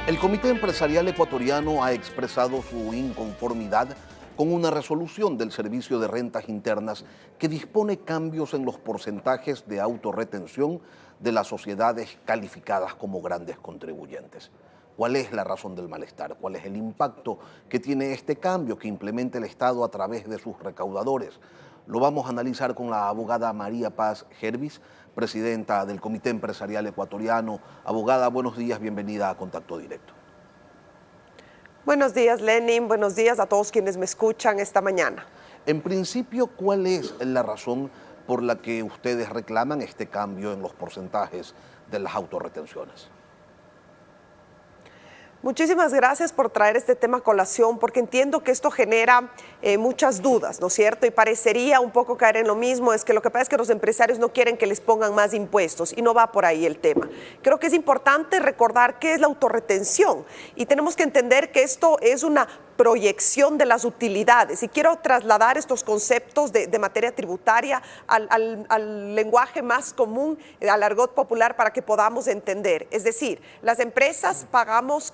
El Comité Empresarial Ecuatoriano ha expresado su inconformidad con una resolución del Servicio de Rentas Internas que dispone cambios en los porcentajes de autorretención de las sociedades calificadas como grandes contribuyentes. ¿Cuál es la razón del malestar? ¿Cuál es el impacto que tiene este cambio que implementa el Estado a través de sus recaudadores? Lo vamos a analizar con la abogada María Paz Gervis, presidenta del Comité Empresarial Ecuatoriano. Abogada, buenos días, bienvenida a Contacto Directo. Buenos días, Lenin. Buenos días a todos quienes me escuchan esta mañana. En principio, ¿cuál es la razón por la que ustedes reclaman este cambio en los porcentajes de las autorretenciones? Muchísimas gracias por traer este tema a colación, porque entiendo que esto genera muchas dudas, ¿no es cierto? Y parecería un poco caer en lo mismo, es que lo que pasa es que los empresarios no quieren que les pongan más impuestos y no va por ahí el tema. Creo que es importante recordar qué es la autorretención y tenemos que entender que esto es una proyección de las utilidades. Y quiero trasladar estos conceptos de materia tributaria al lenguaje más común, al argot popular, para que podamos entender. Es decir, las empresas pagamos,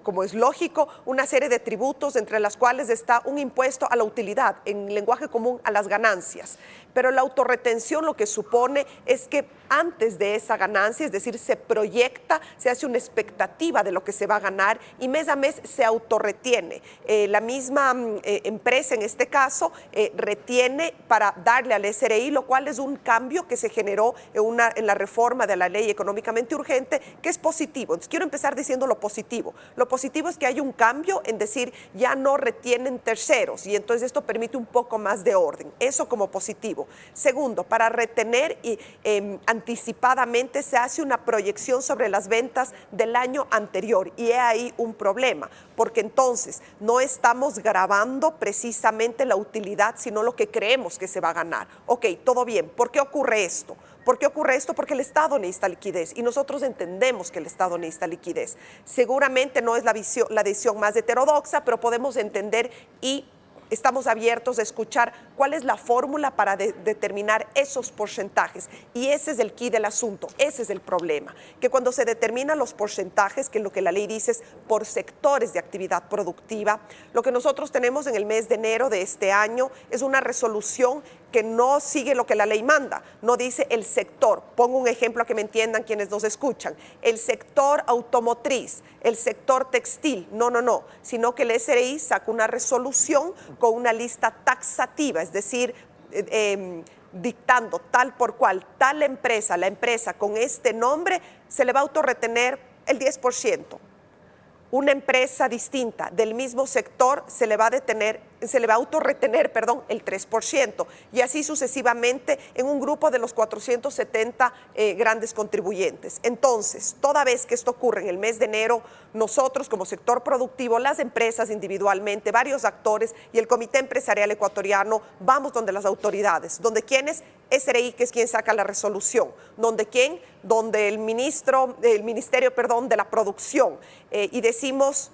como es lógico, una serie de tributos, entre las cuales está un impuesto a la utilidad, en lenguaje común a las ganancias. Pero la autorretención lo que supone es que antes de esa ganancia, es decir, se proyecta, se hace una expectativa de lo que se va a ganar y mes a mes se autorretiene. La misma empresa, en este caso, retiene para darle al SRI, lo cual es un cambio que se generó en la reforma de la ley económicamente urgente, que es positivo. Entonces, quiero empezar diciendo lo positivo. Lo positivo es que hay un cambio en decir, ya no retienen terceros y entonces esto permite un poco más de orden. Eso como positivo. Segundo, para retener anticipadamente se hace una proyección sobre las ventas del año anterior y he ahí un problema, porque entonces no estamos grabando precisamente la utilidad, sino lo que creemos que se va a ganar. Ok, todo bien. ¿Por qué ocurre esto? ¿Por qué ocurre esto? Porque el Estado necesita liquidez y nosotros entendemos que el Estado necesita liquidez. Seguramente no es la decisión más heterodoxa, pero podemos entender y estamos abiertos a escuchar cuál es la fórmula para determinar esos porcentajes. Y ese es el quid del asunto, ese es el problema. Que cuando se determinan los porcentajes, que lo que la ley dice es por sectores de actividad productiva, lo que nosotros tenemos en el mes de enero de este año es una resolución que no sigue lo que la ley manda, no dice el sector. Pongo un ejemplo a que me entiendan quienes nos escuchan. El sector automotriz, el sector textil, no, sino que el SRI saca una resolución con una lista taxativa, es decir, dictando tal por cual, tal empresa, la empresa con este nombre, se le va a autorretener el 10%. Una empresa distinta del mismo sector se le va a autorretener el 3%, y así sucesivamente en un grupo de los 470 grandes contribuyentes. Entonces, toda vez que esto ocurre en el mes de enero, nosotros como sector productivo, las empresas individualmente, varios actores y el Comité Empresarial Ecuatoriano vamos donde las autoridades, donde quienes SRI, que es quien saca la resolución, donde el Ministerio de la Producción, y decimos,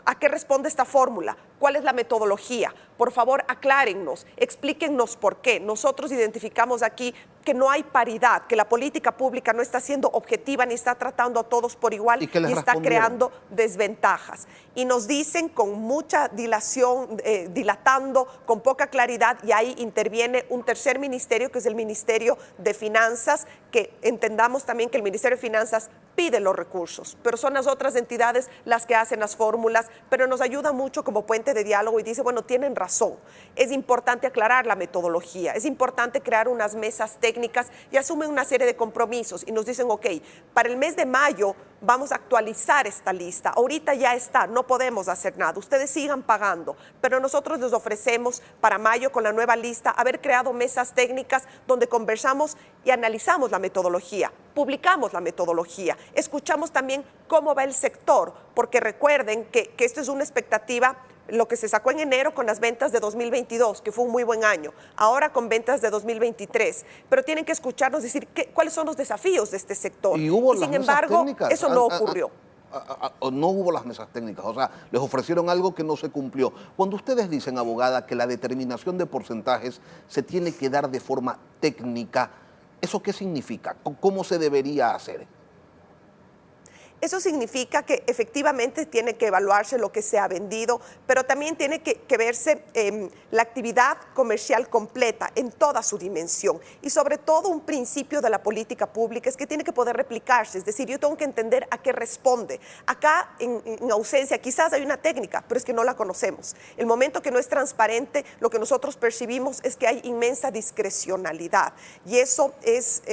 ¿a qué responde esta fórmula? ¿Cuál es la metodología? Por favor, aclárennos, explíquennos por qué. Nosotros identificamos aquí que no hay paridad, que la política pública no está siendo objetiva ni está tratando a todos por igual y está creando desventajas. Y nos dicen con mucha dilación, dilatando, con poca claridad, y ahí interviene un tercer ministerio, que es el Ministerio de Finanzas, que entendamos también que el Ministerio de Finanzas pide los recursos, pero son las otras entidades las que hacen las fórmulas, pero nos ayuda mucho como puente de diálogo y dice, bueno, tienen razón, es importante aclarar la metodología, es importante crear unas mesas técnicas y asumen una serie de compromisos y nos dicen, ok, para el mes de mayo vamos a actualizar esta lista, ahorita ya está, no podemos hacer nada, ustedes sigan pagando, pero nosotros les ofrecemos para mayo con la nueva lista haber creado mesas técnicas donde conversamos y analizamos la metodología, publicamos la metodología, escuchamos también cómo va el sector, porque recuerden que esto es una expectativa, lo que se sacó en enero con las ventas de 2022, que fue un muy buen año, ahora con ventas de 2023, pero tienen que escucharnos decir cuáles son los desafíos de este sector. Y sin embargo, eso no ocurrió. No hubo las mesas técnicas, o sea, les ofrecieron algo que no se cumplió. Cuando ustedes dicen, abogada, que la determinación de porcentajes se tiene que dar de forma técnica, ¿eso qué significa? ¿Cómo se debería hacer? Eso significa que efectivamente tiene que evaluarse lo que se ha vendido, pero también tiene que verse la actividad comercial completa en toda su dimensión. Y sobre todo un principio de la política pública es que tiene que poder replicarse, es decir, yo tengo que entender a qué responde. Acá, en ausencia, quizás hay una técnica, pero es que no la conocemos. El momento que no es transparente, lo que nosotros percibimos es que hay inmensa discrecionalidad. Y eso es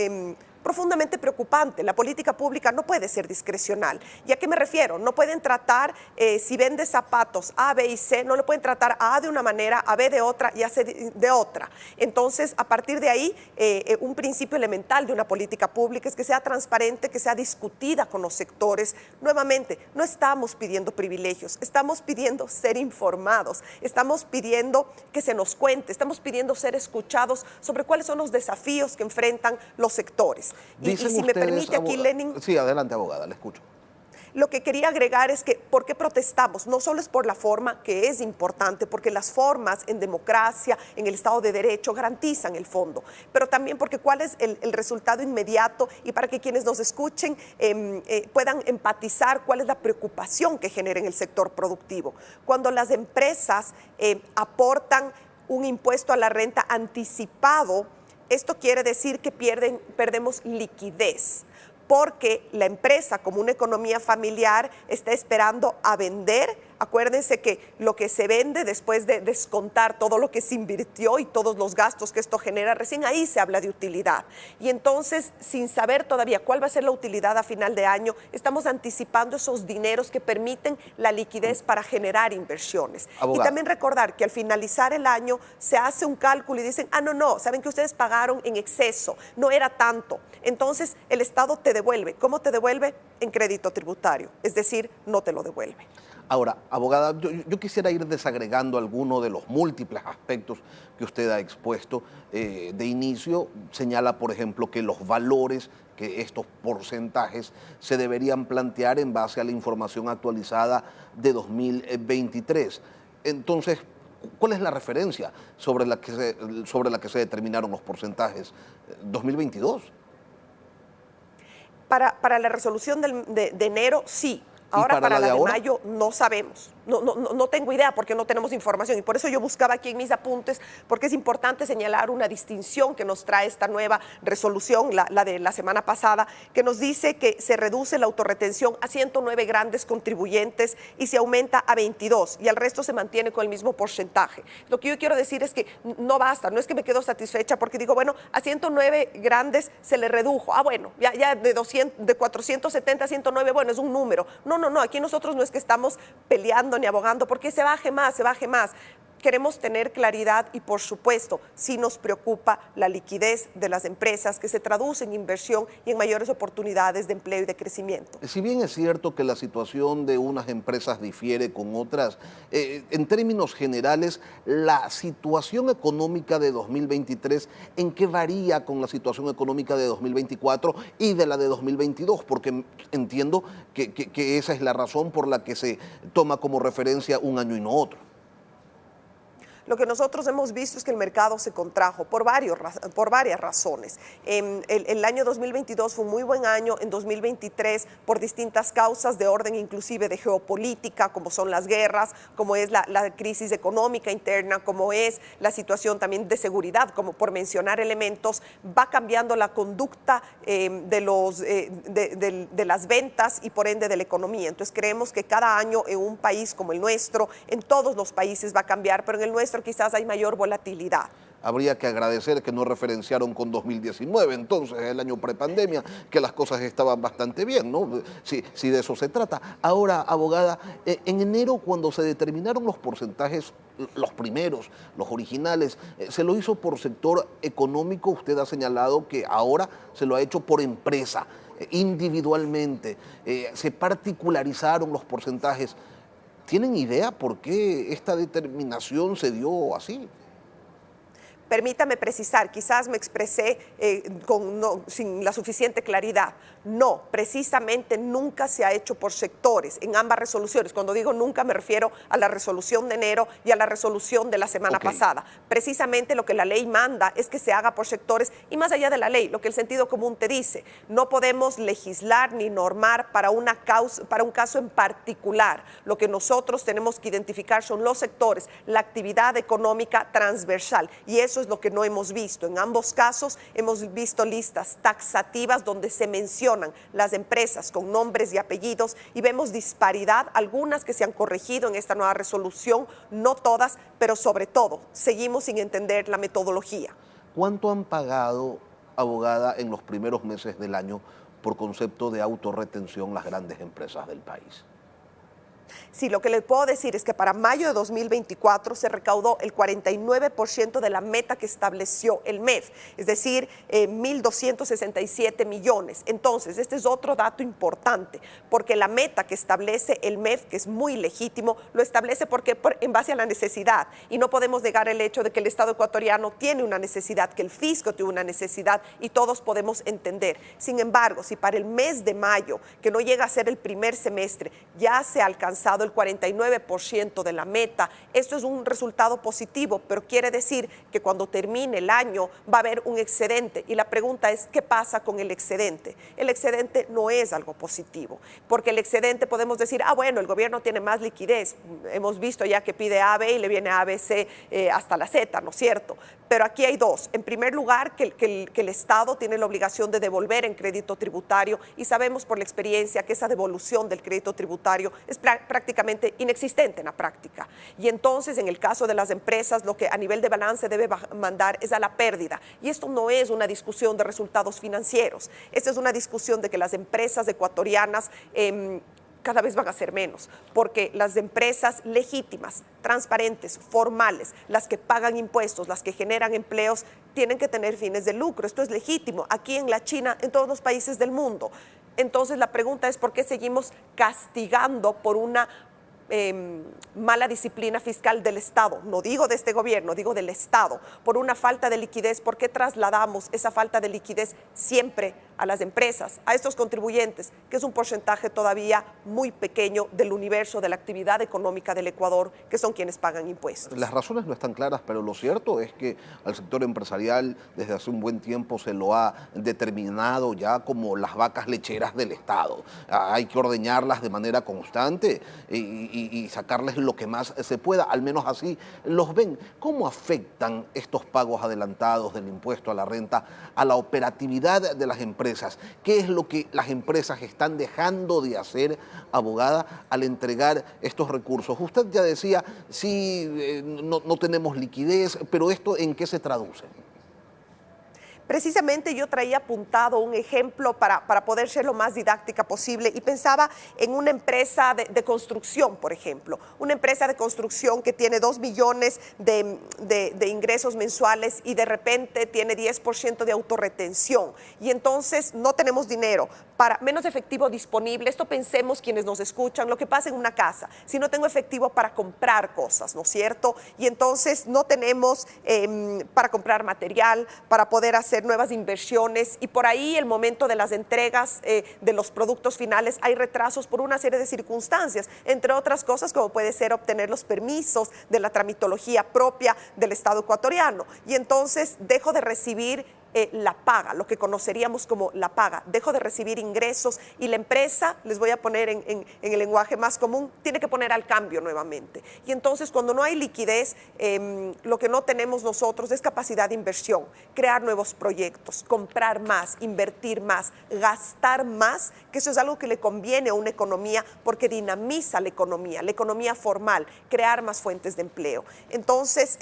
profundamente preocupante. La política pública no puede ser discrecional. ¿Y a qué me refiero? No pueden tratar, si vende zapatos A, B y C, no le pueden tratar a A de una manera, a B de otra y a C de otra. Entonces, a partir de ahí, un principio elemental de una política pública es que sea transparente, que sea discutida con los sectores. Nuevamente, no estamos pidiendo privilegios, estamos pidiendo ser informados, estamos pidiendo que se nos cuente, estamos pidiendo ser escuchados sobre cuáles son los desafíos que enfrentan los sectores. Y si me permite aquí, Lenin. Sí, adelante, abogada, le escucho. Lo que quería agregar es que, ¿por qué protestamos? No solo es por la forma, que es importante, porque las formas en democracia, en el Estado de Derecho, garantizan el fondo, pero también porque cuál es el resultado inmediato y para que quienes nos escuchen puedan empatizar cuál es la preocupación que genera en el sector productivo. Cuando las empresas aportan un impuesto a la renta anticipado, esto quiere decir que perdemos liquidez, porque la empresa, como una economía familiar, está esperando a vender. Acuérdense que lo que se vende después de descontar todo lo que se invirtió y todos los gastos que esto genera, recién ahí se habla de utilidad. Y entonces, sin saber todavía cuál va a ser la utilidad a final de año, estamos anticipando esos dineros que permiten la liquidez para generar inversiones. Abogado. Y también recordar que al finalizar el año se hace un cálculo y dicen, no, saben que ustedes pagaron en exceso, no era tanto. Entonces, el Estado te devuelve. ¿Cómo te devuelve? En crédito tributario, es decir, no te lo devuelve. Ahora, abogada, yo quisiera ir desagregando algunos de los múltiples aspectos que usted ha expuesto. De inicio, señala, por ejemplo, que los valores, que estos porcentajes se deberían plantear en base a la información actualizada de 2023. Entonces, ¿cuál es la referencia sobre la que se determinaron los porcentajes? ¿2022? Para la resolución de enero, sí. Ahora para la de mayo no sabemos, no tengo idea porque no tenemos información y por eso yo buscaba aquí en mis apuntes, porque es importante señalar una distinción que nos trae esta nueva resolución, la de la semana pasada, que nos dice que se reduce la autorretención a 109 grandes contribuyentes y se aumenta a 22 y al resto se mantiene con el mismo porcentaje. Lo que yo quiero decir es que no basta, no es que me quedo satisfecha porque digo, bueno, a 109 grandes se le redujo, bueno, ya de 470 a 109, bueno, es un número. No, aquí nosotros no es que estamos peleando ni abogando porque se baje más. Queremos tener claridad y, por supuesto, sí nos preocupa la liquidez de las empresas que se traduce en inversión y en mayores oportunidades de empleo y de crecimiento. Si bien es cierto que la situación de unas empresas difiere con otras, en términos generales, la situación económica de 2023, ¿en qué varía con la situación económica de 2024 y de la de 2022? Porque entiendo que esa es la razón por la que se toma como referencia un año y no otro. Lo que nosotros hemos visto es que el mercado se contrajo por varias razones. El año 2022 fue un muy buen año, en 2023 por distintas causas de orden inclusive de geopolítica, como son las guerras, como es la crisis económica interna, como es la situación también de seguridad, como por mencionar elementos, va cambiando la conducta de las ventas y por ende de la economía. Entonces creemos que cada año en un país como el nuestro, en todos los países va a cambiar, pero en el nuestro quizás hay mayor volatilidad. Habría que agradecer que no referenciaron con 2019, entonces el año prepandemia, que las cosas estaban bastante bien, ¿no? Si de eso se trata. Ahora, abogada, en enero cuando se determinaron los porcentajes, los primeros, los originales, se lo hizo por sector económico, usted ha señalado que ahora se lo ha hecho por empresa, individualmente, se particularizaron los porcentajes. ¿Tienen idea por qué esta determinación se dio así? Permítame precisar, quizás me expresé sin la suficiente claridad. No, precisamente nunca se ha hecho por sectores en ambas resoluciones. Cuando digo nunca me refiero a la resolución de enero y a la resolución de la semana pasada. Precisamente lo que la ley manda es que se haga por sectores y más allá de la ley, lo que el sentido común te dice. No podemos legislar ni normar para un caso en particular. Lo que nosotros tenemos que identificar son los sectores, la actividad económica transversal, y eso es lo que no hemos visto. En ambos casos hemos visto listas taxativas donde se mencionan las empresas con nombres y apellidos y vemos disparidad, algunas que se han corregido en esta nueva resolución, no todas, pero sobre todo seguimos sin entender la metodología. ¿Cuánto han pagado, abogada, en los primeros meses del año por concepto de autorretención las grandes empresas del país? Sí, lo que les puedo decir es que para mayo de 2024 se recaudó el 49% de la meta que estableció el MEF, es decir, 1.267 millones. Entonces, este es otro dato importante, porque la meta que establece el MEF, que es muy legítimo, lo establece en base a la necesidad. Y no podemos negar el hecho de que el Estado ecuatoriano tiene una necesidad, que el fisco tiene una necesidad y todos podemos entender. Sin embargo, si para el mes de mayo, que no llega a ser el primer semestre, ya se ha alcanzado el 49% de la meta, esto es un resultado positivo, pero quiere decir que cuando termine el año va a haber un excedente. Y la pregunta es, ¿qué pasa con el excedente? El excedente no es algo positivo, porque el excedente podemos decir, bueno, el gobierno tiene más liquidez. Hemos visto ya que pide A, B y le viene A, B, C hasta la Z, ¿no es cierto? Pero aquí hay dos. En primer lugar, que el Estado tiene la obligación de devolver en crédito tributario, y sabemos por la experiencia que esa devolución del crédito tributario es prácticamente inexistente en la práctica. Y entonces, en el caso de las empresas, lo que a nivel de balance debe mandar es a la pérdida. Y esto no es una discusión de resultados financieros. Esta es una discusión de que las empresas ecuatorianas cada vez van a ser menos, porque las empresas legítimas, transparentes, formales, las que pagan impuestos, las que generan empleos, tienen que tener fines de lucro. Esto es legítimo aquí en la China, en todos los países del mundo. Entonces la pregunta es, ¿por qué seguimos castigando por una mala disciplina fiscal del Estado? No digo de este gobierno, digo del Estado, por una falta de liquidez. ¿Por qué trasladamos esa falta de liquidez siempre a las empresas, a estos contribuyentes, que es un porcentaje todavía muy pequeño del universo de la actividad económica del Ecuador, que son quienes pagan impuestos? Las razones no están claras, pero lo cierto es que al sector empresarial desde hace un buen tiempo se lo ha determinado ya como las vacas lecheras del Estado. Hay que ordeñarlas de manera constante y sacarles lo que más se pueda, al menos así los ven. ¿Cómo afectan estos pagos adelantados del impuesto a la renta a la operatividad de las empresas? ¿Qué es lo que las empresas están dejando de hacer, abogada, al entregar estos recursos? Usted ya decía, sí, no tenemos liquidez, pero ¿esto en qué se traduce? Precisamente yo traía apuntado un ejemplo para poder ser lo más didáctica posible y pensaba en una empresa de construcción, por ejemplo. Una empresa de construcción que tiene 2 millones de ingresos mensuales y de repente tiene 10% de autorretención. Y entonces no tenemos dinero, para menos efectivo disponible. Esto pensemos quienes nos escuchan, lo que pasa en una casa. Si no tengo efectivo para comprar cosas, ¿no es cierto? Y entonces no tenemos para comprar material, para poder hacer nuevas inversiones, y por ahí el momento de las entregas de los productos finales hay retrasos por una serie de circunstancias, entre otras cosas como puede ser obtener los permisos de la tramitología propia del Estado ecuatoriano, y entonces dejo de recibir la paga, lo que conoceríamos como la paga, dejo de recibir ingresos y la empresa, les voy a poner en el lenguaje más común, tiene que poner al cambio nuevamente. Y entonces cuando no hay liquidez, lo que no tenemos nosotros es capacidad de inversión, crear nuevos proyectos, comprar más, invertir más, gastar más, que eso es algo que le conviene a una economía porque dinamiza la economía formal, crear más fuentes de empleo. Entonces,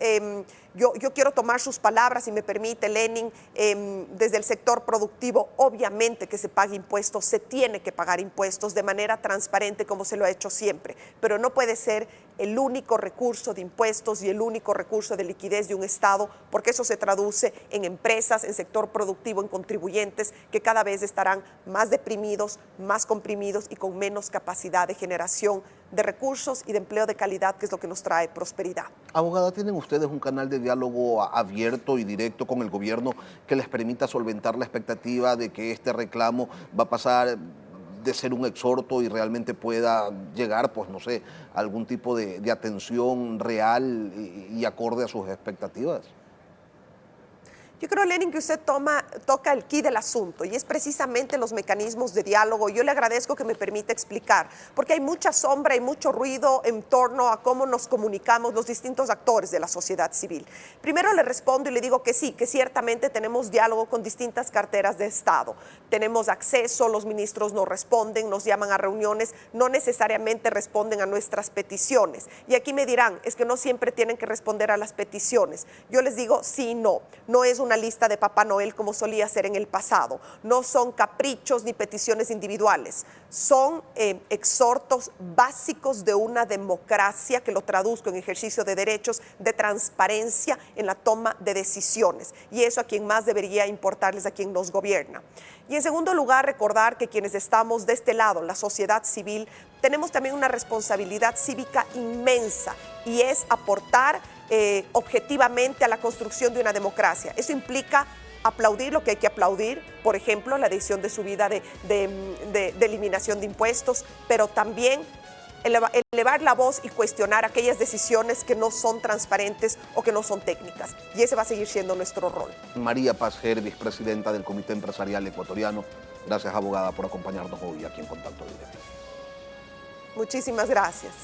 yo quiero tomar sus palabras, si me permite, Lenin. Desde el sector productivo, obviamente que se pague impuestos, se tiene que pagar impuestos de manera transparente como se lo ha hecho siempre, pero no puede ser el único recurso de impuestos y el único recurso de liquidez de un Estado, porque eso se traduce en empresas, en sector productivo, en contribuyentes que cada vez estarán más deprimidos, más comprimidos y con menos capacidad de generación de recursos y de empleo de calidad, que es lo que nos trae prosperidad. Abogada, ¿tienen ustedes un canal de diálogo abierto y directo con el gobierno que les permita solventar la expectativa de que este reclamo va a pasar de ser un exhorto y realmente pueda llegar, pues no sé, a algún tipo de atención real y acorde a sus expectativas? Yo creo, Lenin, que usted toca el quid del asunto y es precisamente los mecanismos de diálogo. Yo le agradezco que me permita explicar, porque hay mucha sombra y mucho ruido en torno a cómo nos comunicamos los distintos actores de la sociedad civil. Primero le respondo y le digo que sí, que ciertamente tenemos diálogo con distintas carteras de Estado. Tenemos acceso, los ministros nos responden, nos llaman a reuniones, no necesariamente responden a nuestras peticiones. Y aquí me dirán, es que no siempre tienen que responder a las peticiones. Yo les digo sí y no. No es una lista de Papá Noel como solía ser en el pasado. No son caprichos ni peticiones individuales. Son exhortos básicos de una democracia, que lo traduzco en ejercicio de derechos, de transparencia en la toma de decisiones. Y eso a quien más debería importarles, a quien nos gobierna. Y en segundo lugar, recordar que quienes estamos de este lado, la sociedad civil, tenemos también una responsabilidad cívica inmensa y es aportar objetivamente a la construcción de una democracia. Eso implica aplaudir lo que hay que aplaudir, por ejemplo, la decisión de subida de eliminación de impuestos, pero también elevar la voz y cuestionar aquellas decisiones que no son transparentes o que no son técnicas. Y ese va a seguir siendo nuestro rol. María Paz Ger, vicepresidenta del Comité Empresarial Ecuatoriano. Gracias, abogada, por acompañarnos hoy aquí en Contacto Directo. Muchísimas gracias.